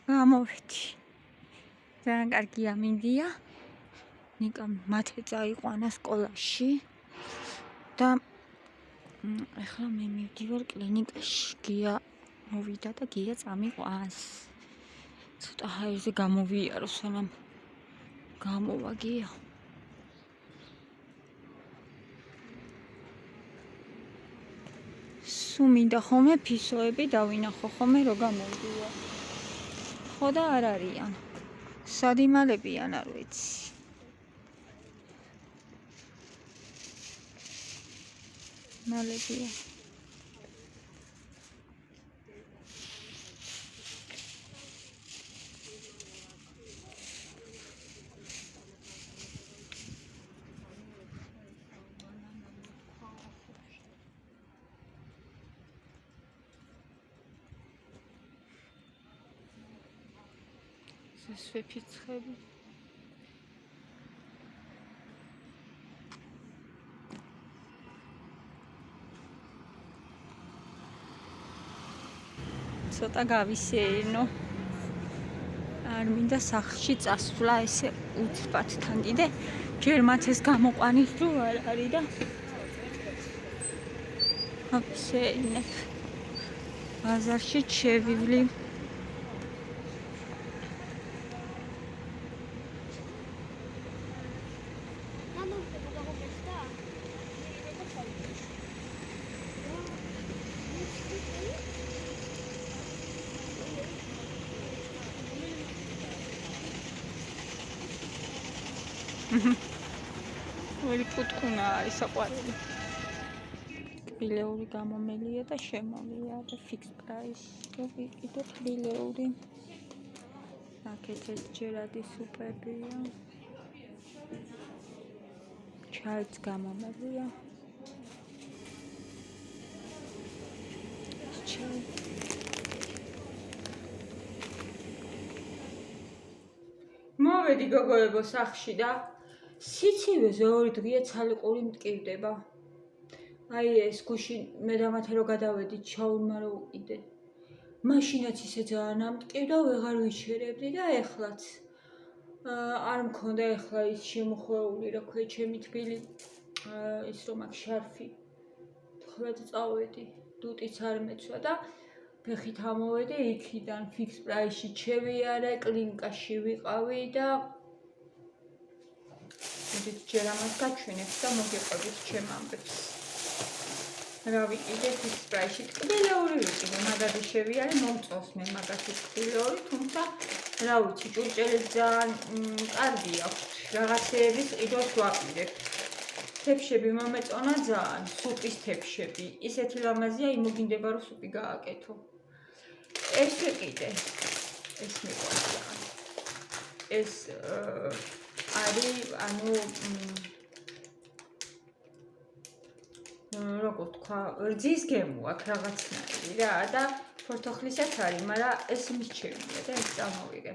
გამოვედი. ძალიან კარგი ამინდია. ნიკამ მათე წაიყვანა სკოლაში და ახლა მე მივდივარ კლინიკაში. გია მოვიდა და გია წამიყვანს. ცოტა ჰაერზე გამოვიარო, სანამ გამოვა გია. სულ მინდა ხოლმე ფისოები დავინახო ხოლმე რო გამოვდია. ხო და არ არიან. სად იმალებიან არ ვიცი. მალებია. სვეფიცხები. ცოტა გავისეირნო. არ მინდა სახლში წასვლა ესე უცბად თანდიდე. ჯერ მათ ეს გამოყვანის დრო არ არის და აფსეინებ. ბაზარში შევივლი. ველი პუტკუნა არის საყვარელი. ტბილეული გამომელია და შემოვიარე ფიქს პრაისში ვიყიდო ტბილეული. აქეთ ჯერადი სუპერია. ჩაიც გამომელია. ჩაი. მოვედი გოგოებო სახლში და სიცივეზე 2 დღეა ცალიყური მტკივდება. აი ეს გუში მე და მათე რო გადავედით ჩაურმა რო უკიდე. მაშინაც ისე ძალიან ამტკივდა, ვეღარ ვიჩერებდი და ეხლაც არ მქონდა ეხლა ის შემოხვეული რა ქვია ჩემი თბილი ის რომ აქ შარფი. ხვედ წავედი, დუტიც არ მეცვა და ფეხით ამოვედი იქიდან ფიქს პრაისში შევიარე, კლინიკაში ვიყავი და ჯერ ამას გაჩვენებს და მოგეყვებით ჩემ ამბებს. რა ვიყიდე ფიქს პრაისში ტკბილეული ვიყიდე, მაგარი შევიარე, მომწონს მე მაგათი ტკბილეული, თუმცა რა ვიცი, ჭურჭელი ძალიან კარგი აქვს, რაღაცეების ყიდვას ვაპირებ. თეფშები მომეწონა ძალიან, სუპის თეფშები, ისეთი ლამაზია, იმოგინდება რომ სუპი გააკეთო. ეს ვიყიდე, ეს მიყვარს ძალიან. ეს არის, ანუ როგორ თქვა, რძის გემო აქვს რაღაცნაირი რა და ფორთოხლისაც არის, მაგრამ ეს მისჩევია და ეს წამოვიღე.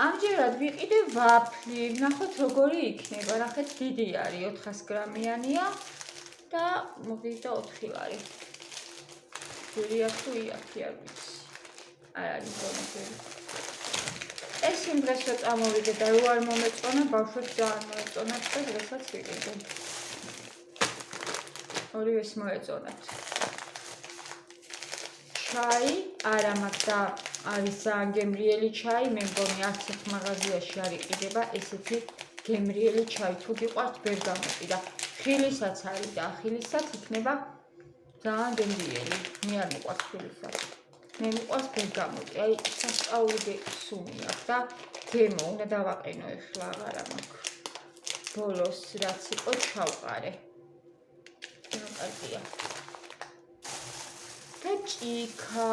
ამჯერად ვიყიდე ვაფლი, ნახოთ როგორი იქნება, რახეთ დიდი არის, 400 გრამიანია და მოგიდა 4 ლარი. ძვირია თუ იაფი არ ვიცი. არ არის ზონები. ეს იმ დღეს რო წამოვიდე და რო არ მომეწონა, ბავშვებს ძალიან მოეწონათ და დღესაც ვიყიდე. ორივეს მოეწონათ. ჩაი არა მაქვს და არის ძალიან გემრიელი ჩაი, მე მგონი არც ერთ მაღაზიაში არ იყიდება ესეთი გემრიელი ჩაი. თუ გიყვართ ბერგამოტი და ხილისაც არის და ახილისაც იქნება ძალიან გემრიელი. მე არ მიყვარს ხილისაც. მე მიყვარს ბერგამოტი. აი სასწაული სუნი აქვს და გემო უნდა დავაყენო ეხლა აღარა მაქვს. ბოლოს რაც იყო ჩავყარე. კარგია. და ჭიქა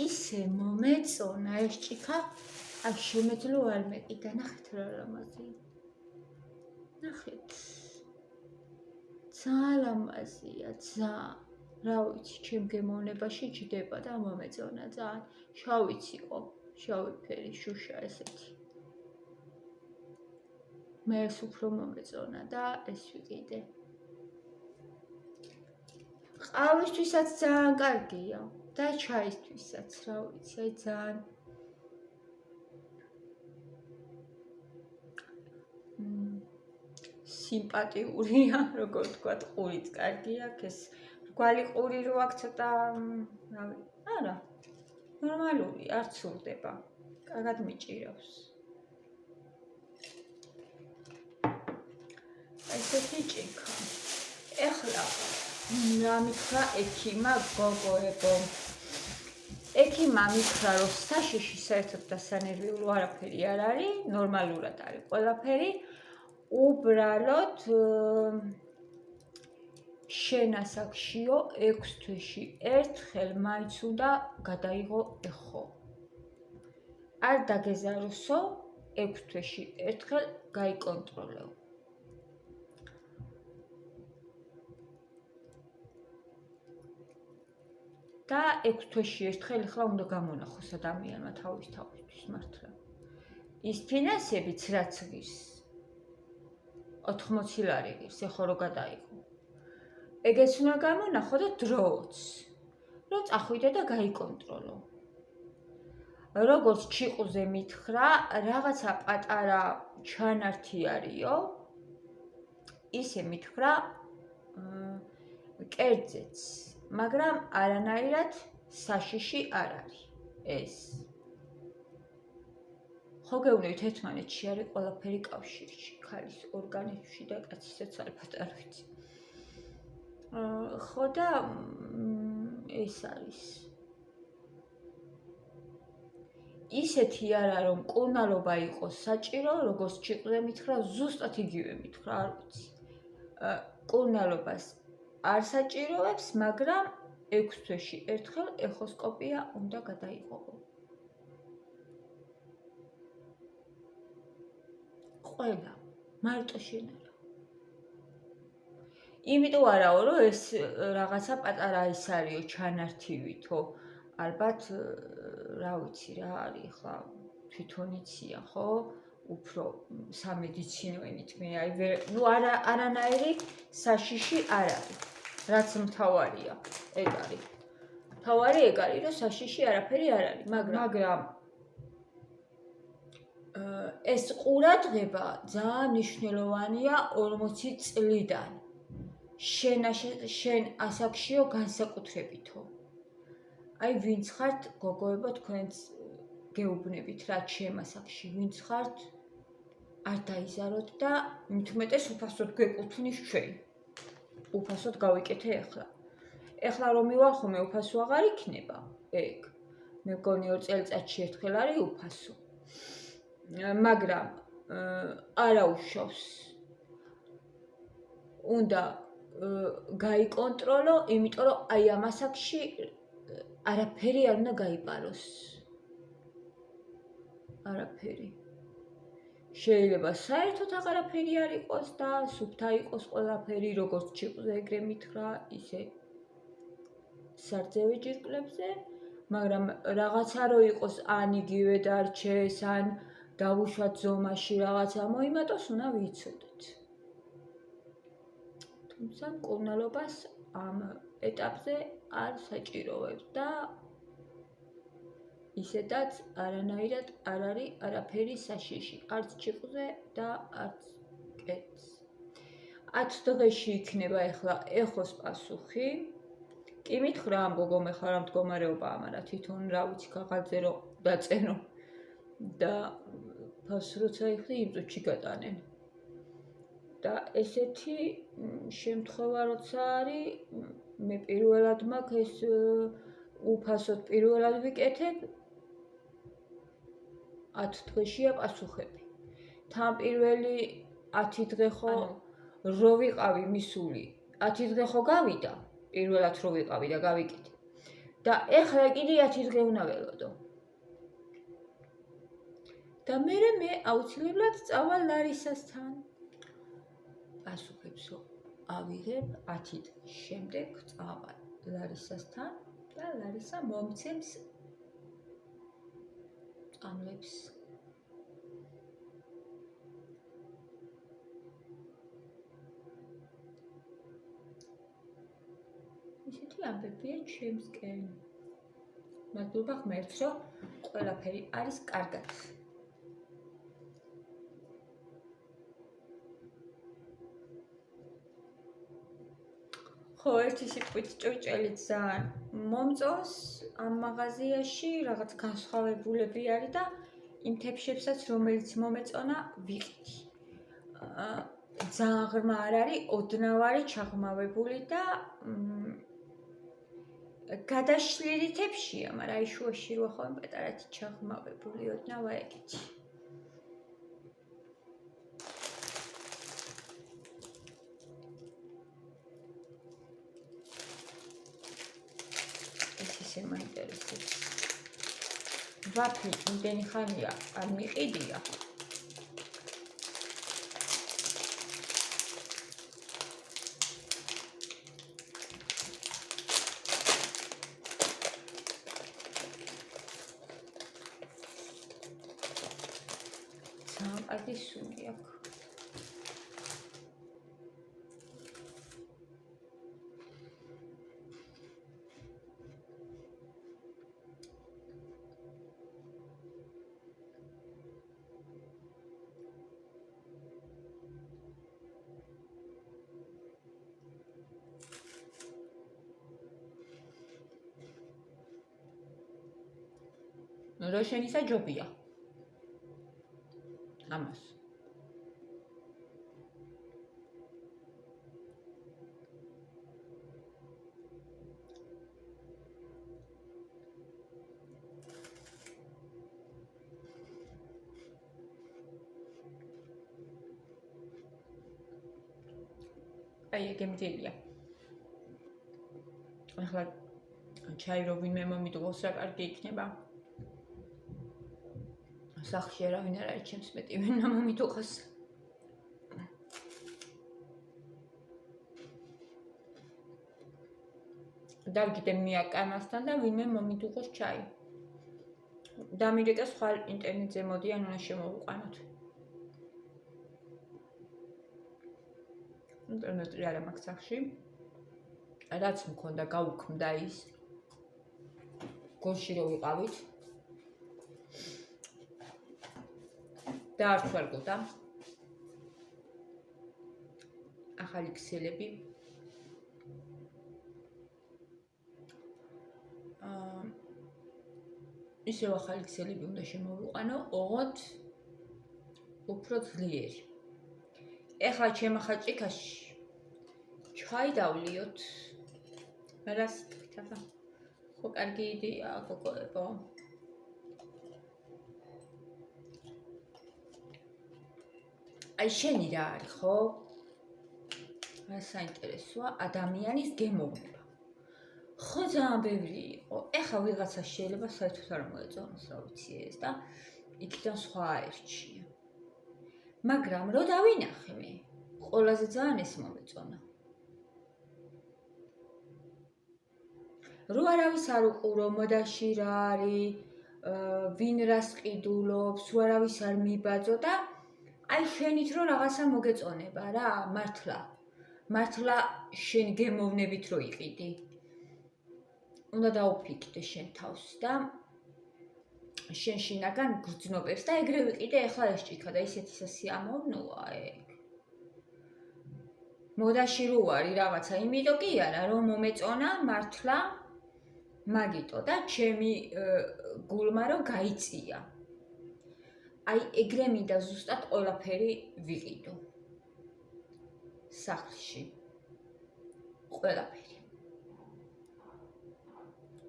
ისე მომეწონა ეს ჭიქა, აი შემეძლო არ მეკიდა, ნახეთ რა ლამაზია. ნახეთ. ძალიან ლამაზია, ძალიან. რა ვიცი, ჩემ გემოვნებაში ჯდება და მომეწონა ძალიან. შავიც იყო, შავი ფერი, შუშა ესეთი. მე ეს უფრო მომეწონა და ეს ვიყიდე. ყავისთვისაც ძალიან კარგია და ჩაისთვისაც, რა ვიცი, აი ძალიან სიმპათიურია, როგორ ვთქვათ, ყურიც კარგი აქვს, ეს რგვალი ყური რო აქვს ცოტა, რავი, არა, ნორმალური, არ ცურდება, კარგად მიჭირავს. ესეთი ჭიქა. ეხლა რა მითხრა ექიმა გოგოებო. ექიმა მითხრა, რომ საშიში საერთოდ დასანერვიულო არაფერი არ არის, ნორმალურად არის ყველაფერი. უბრალოდ შენ ასაკშიო 6 თვეში ერთხელ მაინც უნდა გადაიღო ეხო. არ დაგეზაროსო 6 თვეში ერთხელ გაიკონტროლეო. და 6 თვეში ერთხელ ახლა უნდა გამონახოს ადამიანმა თავისთვის მართლა. ის ფინანსებიც რაც ღირს 80 ლარი ღირს, ეხო რო გადაიღო. ეგეც უნდა გამონახო და დროც. რო წახვიდე და გაიკონტროლო. როგორც ჩიყუზე მითხრა, რაღაცა პატარა ჩანართი არისო, ისე მითხრა კერძეც, მაგრამ არანაირად საშიში არ არის ეს. ხო გეუბნებით ერთმანეთში არის ყველაფერი კავშირში, ქალის ორგანიზმში და კაცისაც ალბათ არ ვიცი. ხო და ეს არის. ისეთი არა რომ კურნალობა იყოს საჭირო, როგორც ჩიყზე მითხრა, ზუსტად იგივე მითხრა, არ ვიცი. კურნალობას არ საჭიროებს, მაგრამ 6 თვეში ერთხელ ეხოსკოპია უნდა გადაიღო. ყველა, მარტო შენ არა. იმიტომ არაო, რომ ეს რაღაცა პატარა ის არისო, ჩანართივითო. ალბათ, რა ვიცი რა არის ხა, თვითონ იციან, ხო? უფრო სამედიცინო ენით მე ნუ არანაირი საშიში არ არის. რაც მთავარია, ეგ არის. მთავარი ეგ არის, რომ საშიში არაფერი არ არის, მაგრამ ეს ყურადღება ძალიან მნიშვნელოვანია 40 წლიდან. შენ ასაკშიო განსაკუთრებითო. აი ვინც ხართ გოგოებო თქვენც გეუბნებით რა ჩემ ასაკში ვინც ხართ არ დაიზაროთ და მithumetes უფასოდ გეკუთვნის ჩვენ. უფასოდ გავიკეთე ახლა. ეხლა რომ მივალ ხოლმე უფასო აღარ იქნება. ეგ. მე მგონი 2 წელიწადში ერთხელ არის უფასო. მაგრამ არაუშავს. უნდა გაიკონტროლო, იმიტომ რომ აი ამ ასაკში არაფერი არ უნდა გაიპაროს. არაფერი. შეიძლება საერთოდ აღარაფერი არ იყოს და სუფთა იყოს ყველაფერი, როგორც ჩიყზე ეგრე მითხრა, ისე სარძევი ჯირკვლებზე, მაგრამ რაღაცა რო იყოს ან იგივე დარჩეს, ან დავუშვათ ზომაში რაღაცა მოიმატოს, უნდა ვიცოდეთ. თუმცა კურნალობას ამ ეტაპზე არ საჭიროებს და ისედაც არანაირად არ არის არაფერი საშიში, არც ჩიყზე და არც კეთს. 10 დღეში იქნება ახლა ეხოს პასუხი. კი მითხრა ამ გოგომ ახლა რა მდგომარეობაა, მაგრამ თვითონ რა ვიცი ქაღალდზე რო დაწერო და ფასს როცა იხდი იმ წუთში გადანენ. და ესეთი შემთხვევა როცა არის, მე პირველად მაქვს ეს უფასოდ პირველად ვიკეთებ 10 დღეშია პასუხები. თან პირველი 10 დღე ხო რო ვიყავი მისული, 10 დღე ხო გავიდა, პირველად რო ვიყავი და გავიკეთე. და ეხლა კიდე 10 დღე უნდა ველოდო. და მე აუცილებლად წავალ ლარისასთან. პასუხებსო ავიღებ 10 დღის შემდეგ წავალ ლარისასთან და ლარისა მომცემს წამლებს. ისეთი ამბებია ჩემსკენ. მადლობა ღმერთს, რომ ყველაფერი არის კარგად. ხო, ერთი სიტყვით ჭურჭელი ძალიან მომწონს ამ მაღაზიაში, რაღაც განსხვავებულები არის და იმ თეფშებსაც, რომელიც მომეწონა, ვიყიდი. ძალიან ღრმა არ არის, ოდნავ არის ჩაღრმავებული და გადაშლილი თეფშია, მაგრამ აი შუაში რო ხოლმე პატარათი ჩაღრმავებული, ოდნავ აი ეგეთი. მაინტერესებს. ვაფლი იმდენი ხანია არ მიყიდია. ძალიან კარგი სუნი აქვს. რა შენისა ჯობია ამას აი ეგ მძილია ახლა ჩაი რო ვინმე მომიდღოს რა კარგი იქნება სახლში არავინ არ არის ჩემს მეტი ვინმე მომიდღოს დავგიდე მიაკანასთან და ვინმე მომიდღოს ჩაი დამირეკა სხვა ინტერნეტზე მოდიან უნდა შემოვუყანოთ ინტერნეტი არ მაქვს სახლში რაც მქონდა გაუქმდა ის გოლში რო ვიყავით და არ ვარგოდა ახალი ქსელები ისევ ახალი ქსელები უნდა შემოვიყვანო ოღონდ უფრო ძლიერი ეხლა ჩემ ხაჭიკაში ჩაი დავლიოთ რა სიტყვით აბა ხო კარგი იდეაა გოგოებო აი შენი რა არის ხო რა საინტერესოა ადამიანის გემოვნება ხო ძალიან ბევრი იყო ეხლა ვიღაცა შეიძლება საერთოდ არ მოეწონოს რა ვიცი ეს და იქიდან სხვა ერჩია მაგრამ რო დავინახე მე ყველაზე ძალიან ეს მომეწონა რო არავის არ უყურო მოდაში რა არის ვინ რას ყიდულობს არავის არ მიბაძო და აი შენით რო რაღაცა მოგეწონება რა მართლა შენ გემოვნებით რო იყიდი უნდა დაუფიქდე შენ თავს და შენ შინაგან გრძნობებს და ეგრე ვიყიდე ეხლა ეს ჭიქა და ისეთი სასიამოვნოა ეგ მოდაში რო არის რაღაცა იმიტომ კი არა რომ მომეწონა მართლა მაგიტო და ჩემი გულმა რო გაიწია აი ეგრე მინდა ზუსტად ყველაფერი ვიყიდო სახლში ყველაფერი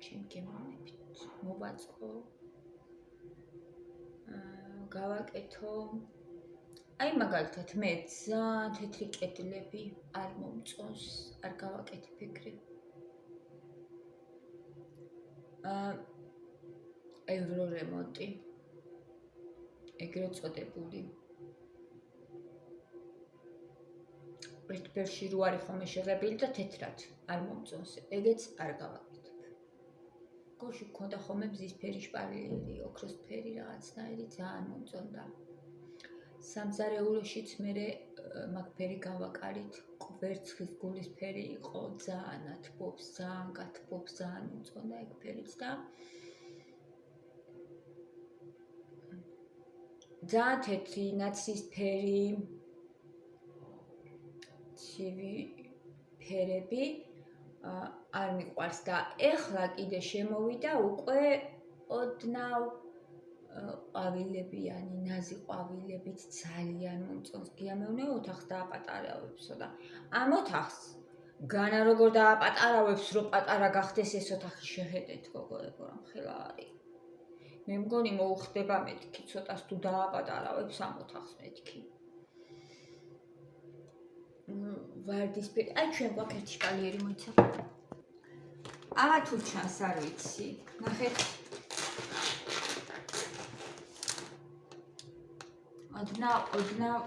ჩემ გემოვნებით მოვაწყო გავაკეთო აი მაგალითად მე ძალიან თეთრი კედლები არ მომწონს არ გავაკეთებ ეგრე ევრო რემონტი ეგრე წოდებული ერთ ფერში რო არის ხოლმე შეღებილი და თეთრად არ მომწონს ეგეც არ გავაკეთებ გოში გქონდა ხოლმე მზის ფერი შპარელი ოქროს ფერი რაღაცნაირი ძალიან მომწონდა სამზარეულოშიც მე მაგ ფერი გავაკარით კვერცხის გულის ფერი იყო ძალიან ათბობს ძალიან გათბობს ძალიან მომწონდა ეგ ფერიც და ძალიან თეთრი ნაცის ფერი ცივი ფერები არ მიყვარს და ეხლა კიდე შემოვიდა უკვე ოდნავ ყვავილებიანი, ნაზი ყვავილებით ძალიან მომწონს. გიამევნე ოთახს დააპატარავებსო და ამ ოთახს განა როგორ დააპატარავებს, რომ პატარა გახდეს ეს ოთახი შეხედეთ გოგოებო, რომ ხელა არის. მე მგონი მოუხდება მეთქი, ცოტას თუ დააპატარავებს ამ ოთახს მეთქი. ვარდისფერი, აი ჩვენ გვაქვს ერთი კალიერი მოიცა. აღარ თუ ჩანს არ ვიცი. ნახეთ. ოდნავ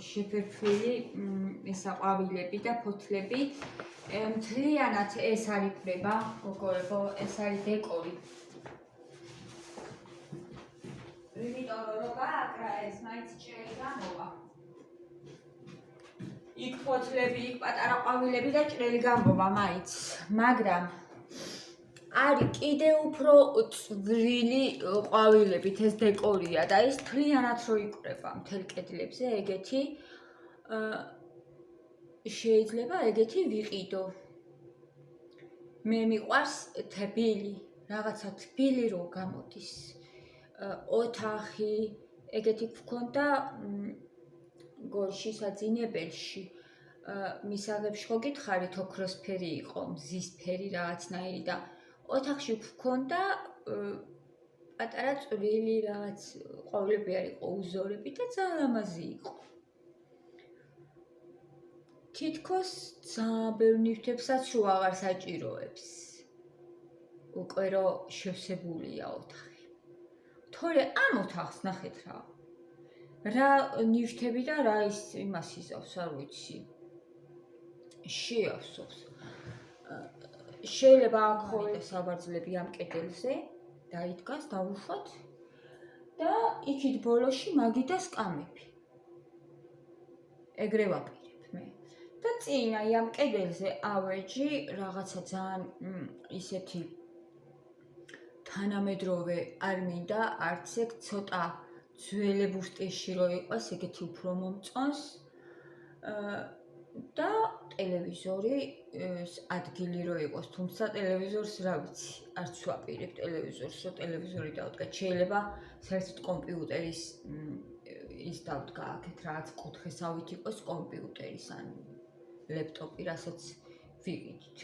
შეფერფილი ესა ყვავილები და ფოთლები. მთლიანად ეს არ იკვრება, გოგოებო, ეს არის დეკორი. იმიტომ რომ გააკრა ეს მაინც ჭრელი გამოვა. იქ ფოთლები, იქ პატარა ყვავილები და ჭრელი გამოვა მაინც, მაგრამ არის კიდე უფრო წვრილი ყვავილებით ეს დეკორია და ის თლიანად რო იკვრება მთელ კედლებზე ეგეთი შეიძლება ეგეთი ვიყიდო. მე მიყვარს თბილი, რაღაცა თბილი რო გამოდის. ოთახი ეგეთი გქონდა გორში საძინებელში. მისაღებში ხო გითხარით ოქროსფერი იყო, მზისფერი რაღაცნაირი და ოთახში გქონდა პატარა წვრილი რაღაც ყვავილები არ იყო უზორები და ძალიან ლამაზი იყო. თითქოს ძალიან ბევრ ნივთებსაც რო აღარ საჭიროებს. უკვე რო შევსებულია ოთახი. თორე ამ ოთახს ნახეთ რა ნივთები და რა ის იმას იზავს, არ ვიცი. შეავსობს. შეიძლება აქ ხოლმე საბარძლები ამ კედელზე დაიდგას, დავუშვათ და იქით ბოლოში მაგი და სკამები. ეგრე ვაპირებ მე. და წინ აი ამ კედელზე ავეჯი რაღაცა ძალიან ისეთი თანამედროვე არ მინდა, არც ეგ ცოტა ძველებურ სტილში რო იყოს, ეგეთი უფრო მომწონს. და ტელევიზორი ადგილი რო იყოს, თუმცა ტელევიზორს რა ვიცი, არც ვაპირებ ტელევიზორს, რომ ტელევიზორი დავდგა. შეიძლება საერთოდ კომპიუტერის ის დავდგა აქეთ რაღაც კუთხესავით იყოს კომპიუტერის ან ლეპტოპი, რასაც ვიყიდით.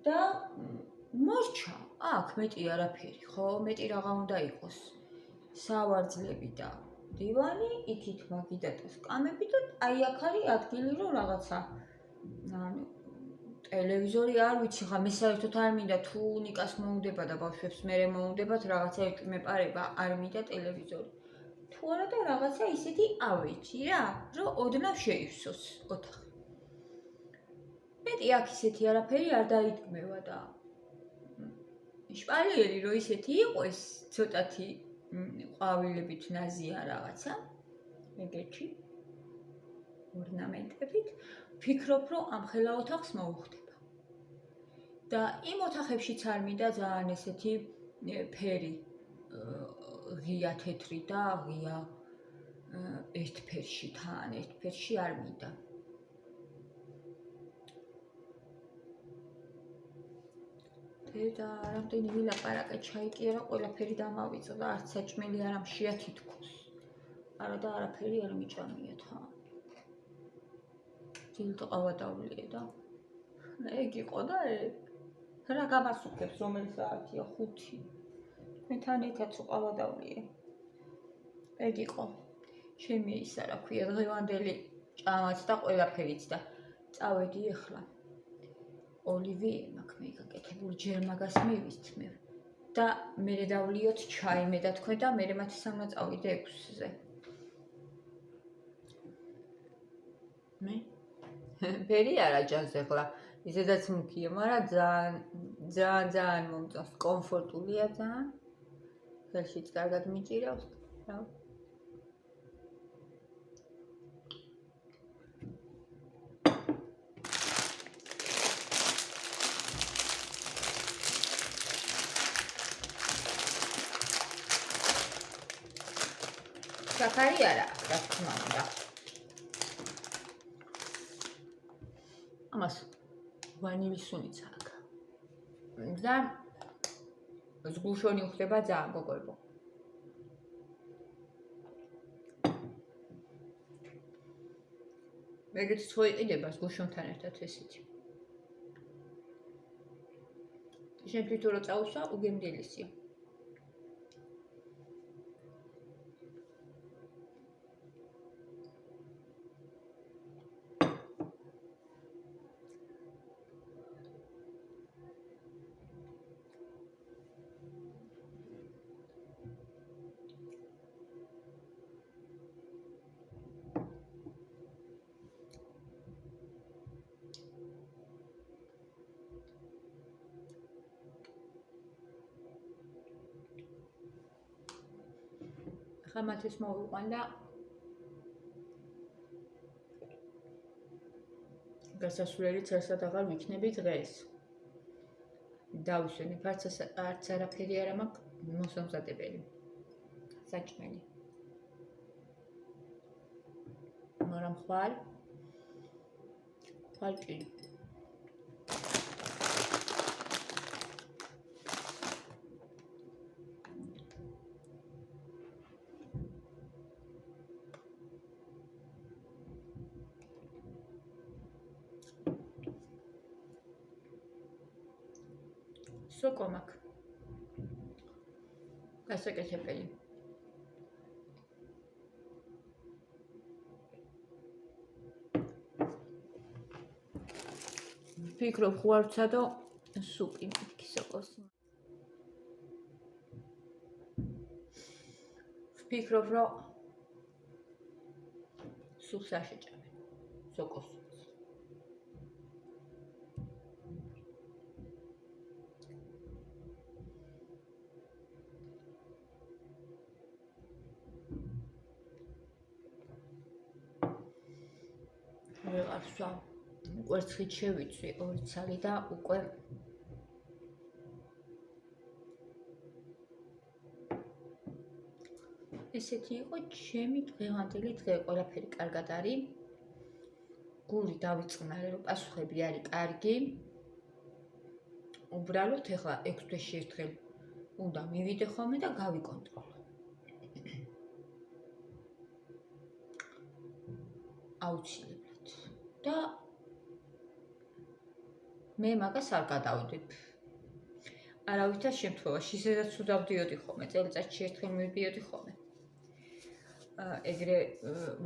და მორჩა, აქ მეტი არაფერი, ხო, მეტი რაღა უნდა იყოს. სავარძლები და დივანი, იქით მაგიდა და სკამები და აი აქ არის ადგილი რომ რაღაცა ანუ ტელევიზორი არ ვიცი ხა მე საერთოდ არ მინდა თუ ნიკას მოუნდება და ბავშვებს მერე მოუნდებათ რაღაცა ეკმეპარება არ მინდა ტელევიზორი. თუ არა და რაღაცა ისეთი ავეჯი რა, რომ ოდნავ შეივსოს ოთახი. მეტი აქ ისეთი არაფერი არ დაიდგმევა და შპალიერი რო ისეთი იყოს ცოტათი ყვავილებით ნაზია რაღაცა ეგეთი ორნამენტებით ვფიქრობ რომ ამ ხელა ოთახს მოუხდება და იმ ოთახებშიც არ მინდა ძალიან ესეთი ფერი ღია თეთრი და ღია ერთფერში თან ერთფერში არ მინდა და რამდენი ვილაპარაკე ჩაიკი არა ყველაფერი დამავიწო და არც საჭმელი არ ამშია თითქოს. არა და არაფერი არ მიჭამია თან. ძილ ყავადავლია და ეგ იყო და ეგ. რა გამასუქებს რომელი საათია 5. თქვენთან ერთად ყავადავლია. ეგ იყო. ჩემი ის რა ქვია დღევანდელი ჭამაც და ყველაფერიც და წავედი ახლა. ოლივიე მაქვს მე გაკეთებული ჯერ მაგას მივისთ მე და მერე დავლიოთ ჩაი მე და თქვენ და მერე მათი სამნა წავიდე 6-ზე. მე ფერი არა ჯანს ახლა ისედაც მუქია, მაგრამ ძალიან მომწონს, კომფორტულია ძალიან. ხელშიც კარგად მიჭირავს, რა. საკარი არა, რა თქმა უნდა. ამას ვანილის სუნიც აქ. და ზღუშონი უხდება ძალიან გოგოებო. ეგეც ხო იყიდება ზღუშონთან ერთად ესეთი. შენ თვითონ რო წავსვა, უგემრიელისია. ხამათ ეს მოვიყვან და გასასვლელი წესად აღარ ვიქნები დღეს. დავისვენებ, არც არაფერი არ მაქვს მოსამზადებელი. საჭმელი. მაგრამ ხვალ კი. სოკო მაქვს. გასაკეთებელი. ვფიქრობ ხوار ვცადო სუპი მეთქი სოკოს. ვფიქრობ რომ სუპს არ შეჭამენ. სოკოს. ვეღარსვა კვერცხით შევიცვი 2 ცალი და უკვე ესეთი იყო ჩემი დღევანდელი დღე. ყველაფერი კარგად არის. გული დავიწყნარე, რომ პასუხები არის კარგი. უბრალოდ ეხლა 6 თვეში ერთხელ უნდა მივიდე ხოლმე და გავიკონტროლო. აუცილებლად. და მე მაგას არ გადავდებ. არავითარ შემთხვევაში, ისედაც თუ დავდიოდი ხოლმე, წელიწადში ერთხელ მივიდიოდი ხოლმე. ეგრე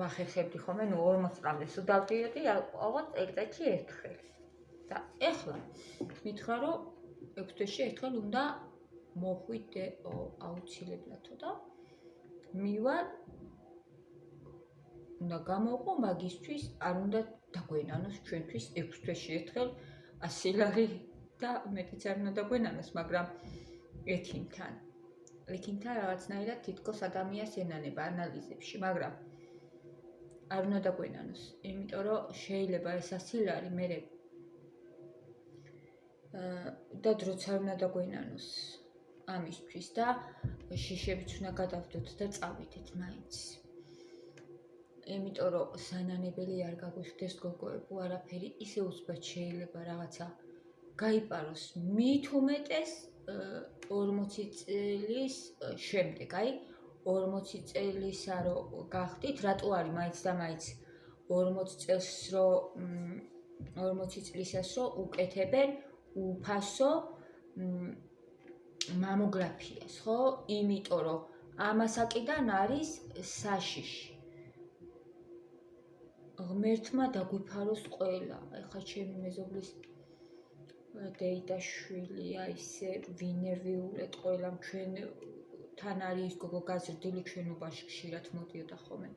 ვახერხებდი ხოლმე, 40 წლამდე თუ დავდიოდი, ალბათ წელიწადში ერთხელ. და ეხლა მითხრა, რომ 6 თვეში ერთხელ უნდა მოხვიდე აუცილებლადო და მივარ უნდა გამოვყო მაგისთვის, არ უნდა დაგვენანოს ჩვენთვის 6 თვეში ერთხელ 100 ლარი და მეტიც არ უნდა დაგვენანოს, მაგრამ ექიმთან რაღაცნაირად თითქოს ადამიანს ენანება ანალიზებში, მაგრამ არ უნდა დაგვენანოს, იმიტომ რომ შეიძლება ეს 100 ლარი მერე და დროც არ უნდა დაგვენანოს ამისთვის და შიშებიც უნდა გადავდოთ და წავიდეთ მაინც. იმიტომ რომ სანანებელი არ გაგვიხდეს გოგოებო, არაფერი ისე უცბად შეიძლება რაღაცა გაიპაროს მით უმეტეს 40 წლის შემდეგ, 40 წელისა რომ გახდით, რატო არის მაინც და მაინც 40 წლისას რომ უკეთებენ უფასო მამოგრაფიას, ხო? იმიტომ რომ ამასაკიდან არის საშიში. ღმერთმა დაგვიფაროს ყველა. ეხლა ჩემი მეზობლის დეიდაშვილია, ისე ვინერვიულეთ ყველამ ჩვენთან არის გოგო გაზრდილი, ჩვენობაში ხშირად მოდიოდა ხოლმე.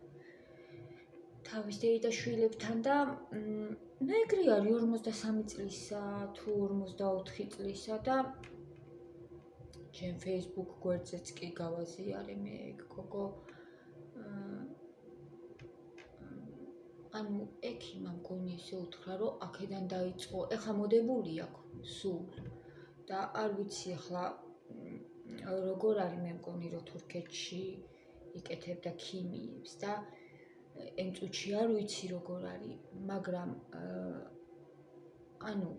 თავის დეიდაშვილებთან და ნუ ეგრე არის 53 წლისა თუ 44 წლისა და ჩემ Facebook გვერდზეც კი გავაზიარე მე გოგო. ანუ ექიმა მგონი ისე უთხრა, რომ აქედან დაიწყო, ეხლა მოდებული აქვს სულ და არ ვიცი ეხლა როგორ არის, მე მგონი რომ თურქეთში იკეთებდა ქიმიებს და ემწუჩი არ ვიცი როგორ არის, მაგრამ ანუ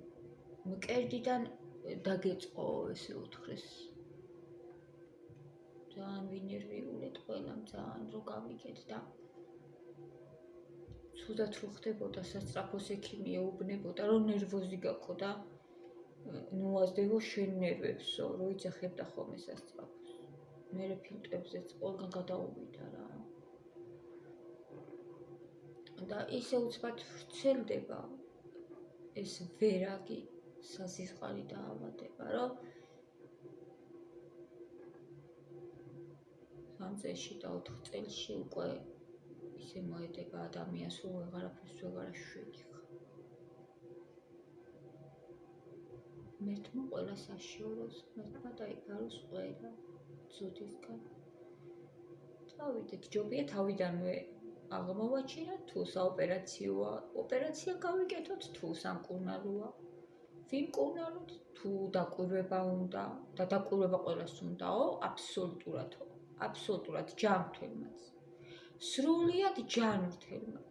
მკერდიდან დაგეწყო ესე უთხრეს. ძალიან ვინერვიულეთ ყველამ, ძალიან რო გავიგეთ და ცუდად რო ხდებოდა სასწრაფოს ექიმი ეუბნებოდა, რომ ნერვოზი გაქვს და ნუ აზდევო შენ ნერვებსო, რო იძახებდა ხოლმე სასწრაფოს. მერე ფილტრებზეც ყველგან გადაუვიდა რა. და ისე უცბად ვრცელდება ეს ვერაგი სასიზღარი დაავადება, რომ 3 წელში და 4 წელში უკვე ისე მოედება ადამიანს, რომ ვეღარაფერს ვეღარ აშვებიხარ. მერთმა ყველას აშოროს, მერთმა დაიფაროს ყველა ცუდისგან. წავიდეთ, ჯობია თავიდანვე აღმოვაჩინოთ, თუ საოპერაციოა, ოპერაცია გავიკეთოთ, თუ სამკურნალოა. ვიმკურნალოთ, თუ დაკვირვება უნდა და დაკვირვება ყველას უნდაო, აბსოლუტურად ჯანმრთელმაც. სრულიად ჯანმრთელმა.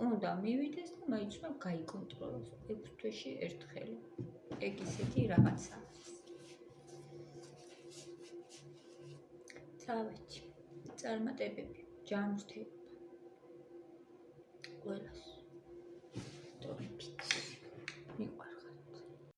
უნდა მივიდეს და მაინც უნდა გაიკონტროლოს 6 თვეში ერთხელ. ეგ ისეთი რაღაცა. წავედი. წარმატებები, ჯანმრთელი.